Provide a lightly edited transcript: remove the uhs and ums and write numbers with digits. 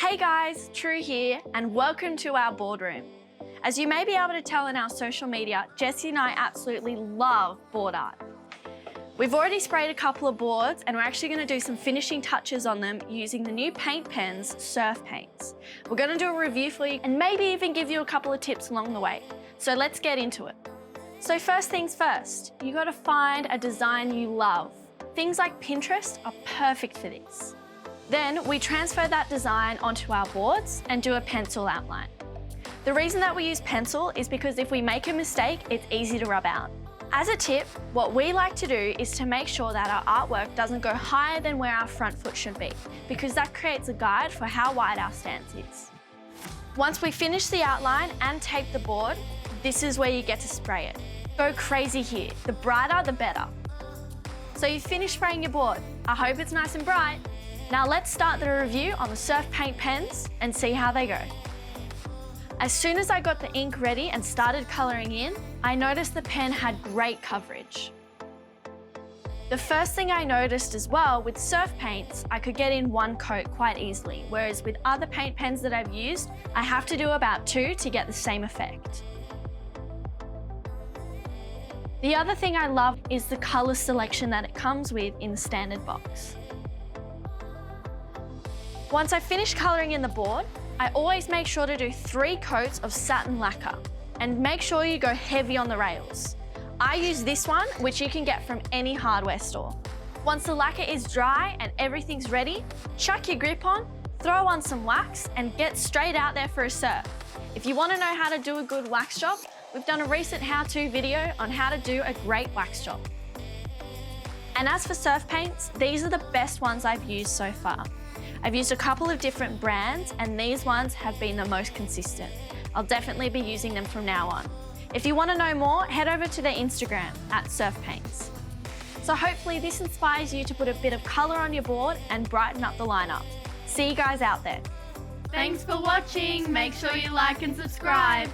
Hey guys, True here, and welcome to our boardroom. As you may be able to tell in our social media, Jessie and I absolutely love board art. We've already sprayed a couple of boards and we're actually going to do some finishing touches on them using the new paint pens, Surfpaints. We're going to do a review for you and maybe even give you a couple of tips along the way. So let's get into it. So first things first, you got to find a design you love. Things like Pinterest are perfect for this. Then we transfer that design onto our boards and do a pencil outline. The reason that we use pencil is because if we make a mistake, it's easy to rub out. As a tip, what we like to do is to make sure that our artwork doesn't go higher than where our front foot should be, because that creates a guide for how wide our stance is. Once we finish the outline and tape the board, this is where you get to spray it. Go crazy here, the brighter the better. So you finished spraying your board. I hope it's nice and bright. Now let's start the review on the surf paint pens and see how they go. As soon as I got the ink ready and started colouring in, I noticed the pen had great coverage. The first thing I noticed as well with surf paints, I could get in one coat quite easily, whereas with other paint pens that I've used, I have to do about 2 to get the same effect. The other thing I love is the colour selection that it comes with in the standard box. Once I finish colouring in the board, I always make sure to do 3 coats of satin lacquer and make sure you go heavy on the rails. I use this one, which you can get from any hardware store. Once the lacquer is dry and everything's ready, chuck your grip on, throw on some wax and get straight out there for a surf. If you want to know how to do a good wax job, we've done a recent how-to video on how to do a great wax job. And as for surf paints, these are the best ones I've used so far. I've used a couple of different brands and these ones have been the most consistent. I'll definitely be using them from now on. If you want to know more, head over to their Instagram @surfpaints. So hopefully this inspires you to put a bit of colour on your board and brighten up the lineup. See you guys out there. Thanks for watching. Make sure you like and subscribe.